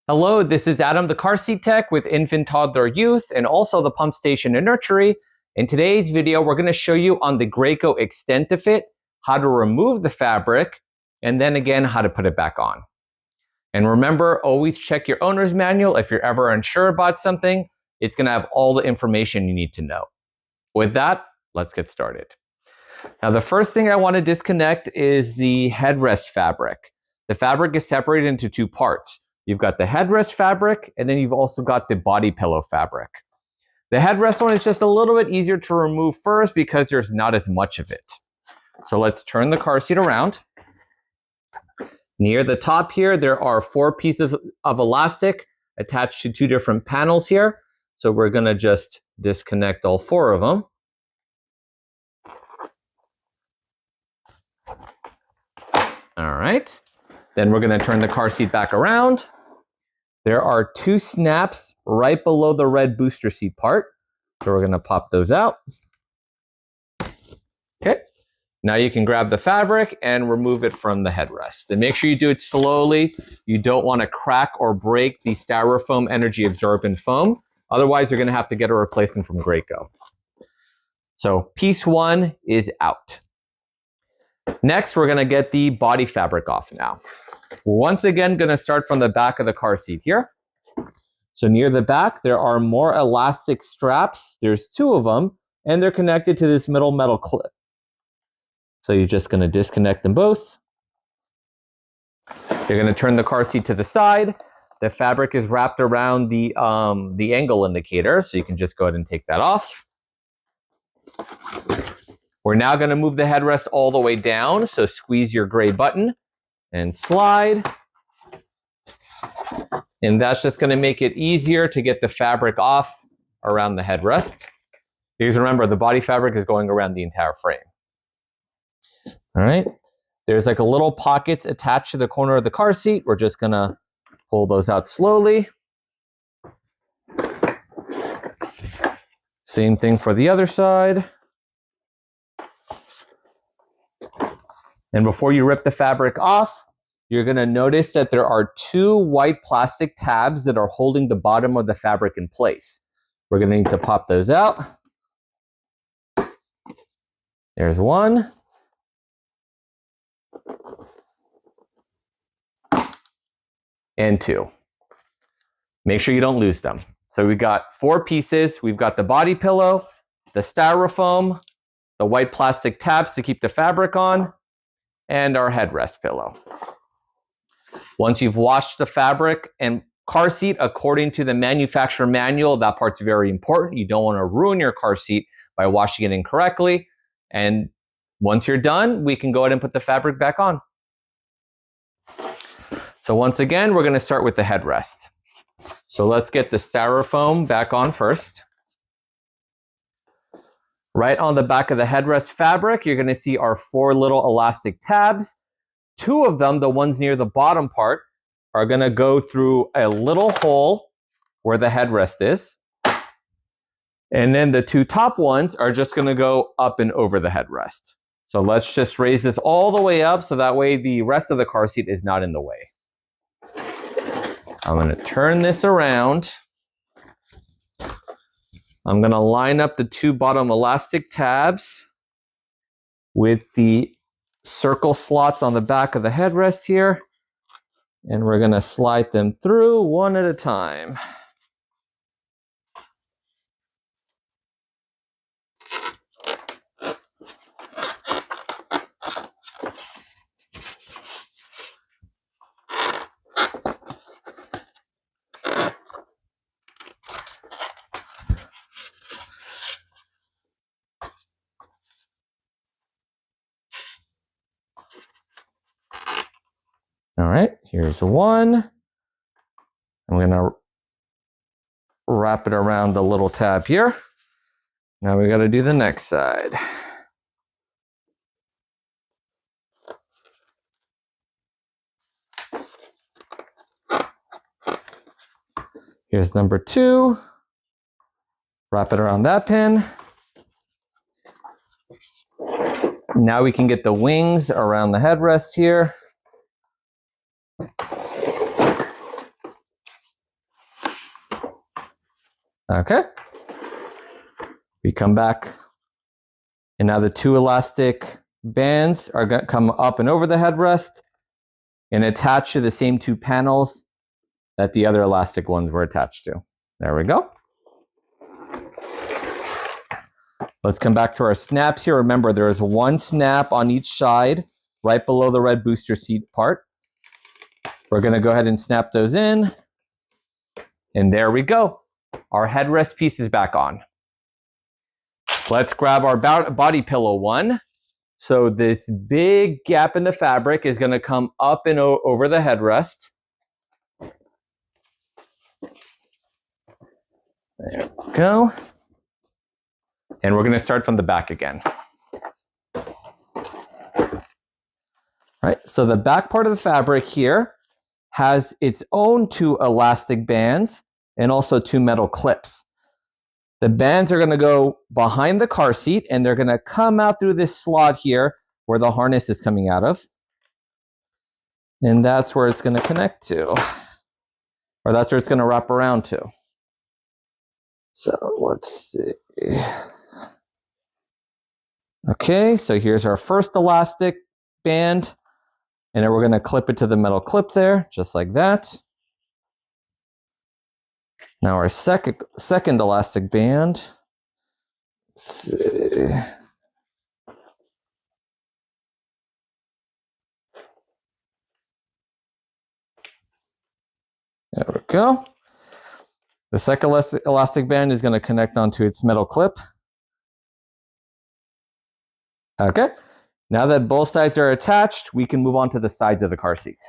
Hello, this is Adam, the car seat tech with infant, toddler, youth, and also the pump station and nursery. In today's video, we're going to show you on the Graco Extend2Fit how to remove the fabric and then again how to put it back on. And remember, always check your owner's manual. If you're ever unsure about something, it's going to have all the information you need to know. With that, let's get started. Now, the first thing I want to disconnect is the headrest fabric. The fabric is separated into two parts. You've got the headrest fabric, and then you've also got the body pillow fabric. The headrest one is just a little bit easier to remove first because there's not as much of it. So let's turn the car seat around. Near the top here, there are 4 pieces of elastic attached to 2 different panels here. So we're going to just disconnect all 4 of them. All right. Then we're going to turn the car seat back around. There are 2 snaps right below the red booster seat part. So we're going to pop those out. Okay. Now you can grab the fabric and remove it from the headrest. And make sure you do it slowly. You don't want to crack or break the styrofoam energy absorbent foam. Otherwise, you're going to have to get a replacement from Graco. So piece 1 is out. Next, we're going to get the body fabric off now. Once again, going to start from the back of the car seat here. So near the back, there are more elastic straps. There's 2 of them, and they're connected to this middle metal clip. So you're just going to disconnect them both. You're going to turn the car seat to the side. The fabric is wrapped around the angle indicator, so you can just go ahead and take that off. We're now going to move the headrest all the way down, so squeeze your gray button and slide. And that's just going to make it easier to get the fabric off around the headrest. Because remember, the body fabric is going around the entire frame. All right. There's like a little pockets attached to the corner of the car seat. We're just going to pull those out slowly. Same thing for the other side. And before you rip the fabric off, you're going to notice that there are 2 white plastic tabs that are holding the bottom of the fabric in place. We're going to need to pop those out. There's 1. And 2. Make sure you don't lose them. So we've got 4 pieces. We've got the body pillow, the styrofoam, the white plastic tabs to keep the fabric on, and our headrest pillow. Once you've washed the fabric and car seat according to the manufacturer manual, that part's very important. You don't want to ruin your car seat by washing it incorrectly. And once you're done, we can go ahead and put the fabric back on. So once again, we're going to start with the headrest. So let's get the styrofoam back on first. Right on the back of the headrest fabric, you're going to see our 4 little elastic tabs. 2 of them, the ones near the bottom part, are going to go through a little hole where the headrest is. And then the 2 top ones are just going to go up and over the headrest. So let's just raise this all the way up so that way the rest of the car seat is not in the way. I'm going to turn this around. I'm going to line up the 2 bottom elastic tabs with the circle slots on the back of the headrest here. And we're going to slide them through one at a time. All right, here's 1. I'm going to wrap it around the little tab here. Now we got to do the next side. Here's number 2. Wrap it around that pin. Now we can get the wings around the headrest here. Okay. We come back, and now the two elastic bands are going to come up and over the headrest and attach to the same two panels that the other elastic ones were attached to. There we go. Let's come back to our snaps here. Remember, there is one snap on each side, right below the red booster seat part. We're going to go ahead and snap those in. And there we go. Our headrest piece is back on. Let's grab our body pillow one. So this big gap in the fabric is going to come up and over the headrest. There we go. And we're going to start from the back again. All right, so the back part of the fabric here has its own two elastic bands and also two metal clips. The bands are going to go behind the car seat, and they're going to come out through this slot here where the harness is coming out of. And that's where it's going to connect to, or that's where it's going to wrap around to. So let's see. Okay, so here's our first elastic band, and then we're going to clip it to the metal clip there, just like that. Now our second elastic band. Let's see. There we go. The second elastic band is going to connect onto its metal clip. Okay, now that both sides are attached, we can move on to the sides of the car seat.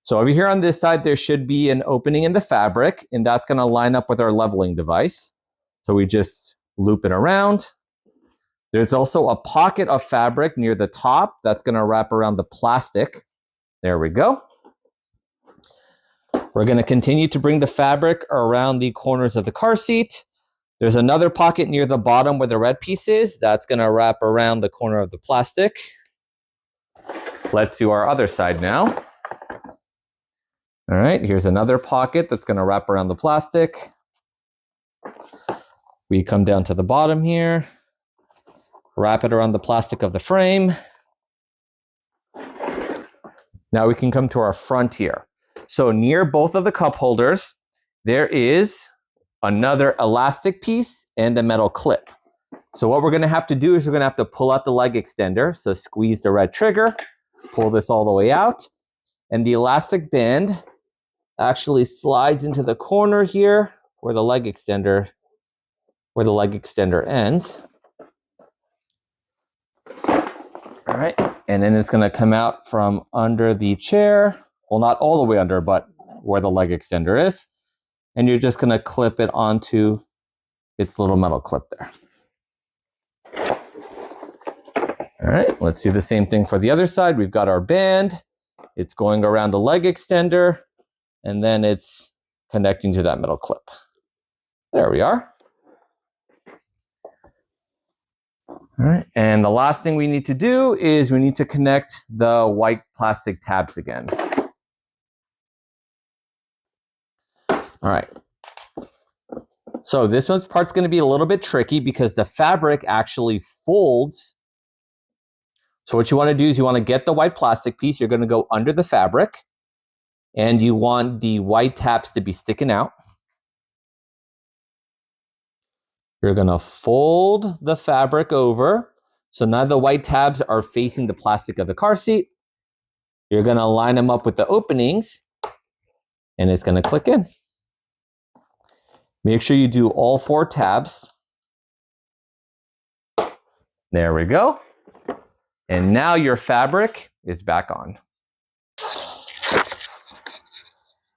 So over here on this side, there should be an opening in the fabric, and that's going to line up with our leveling device. So we just loop it around. There's also a pocket of fabric near the top that's going to wrap around the plastic. There we go. We're going to continue to bring the fabric around the corners of the car seat. There's another pocket near the bottom where the red piece is. That's going to wrap around the corner of the plastic. Let's do our other side now. All right, here's another pocket that's going to wrap around the plastic. We come down to the bottom here, wrap it around the plastic of the frame. Now we can come to our front here. So near both of the cup holders, there is another elastic piece and a metal clip. So what we're going to have to do is we're going to have to pull out the leg extender. So squeeze the red trigger, pull this all the way out, and the elastic band actually slides into the corner here where the leg extender ends. All right, and then it's going to come out from under the chair. Well, not all the way under, but where the leg extender is. And you're just going to clip it onto its little metal clip there. All right, let's do the same thing for the other side. We've got our band. It's going around the leg extender, and then it's connecting to that metal clip. There we are. All right, and the last thing we need to do is we need to connect the white plastic tabs again. All right. So this part's going to be a little bit tricky because the fabric actually folds. So what you want to do is you want to get the white plastic piece. You're going to go under the fabric, and you want the white tabs to be sticking out. You're going to fold the fabric over. So now the white tabs are facing the plastic of the car seat. You're going to line them up with the openings, and it's going to click in. Make sure you do all 4 tabs. There we go. And now your fabric is back on.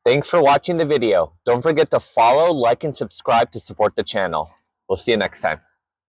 Thanks for watching the video. Don't forget to follow, like, and subscribe to support the channel. We'll see you next time.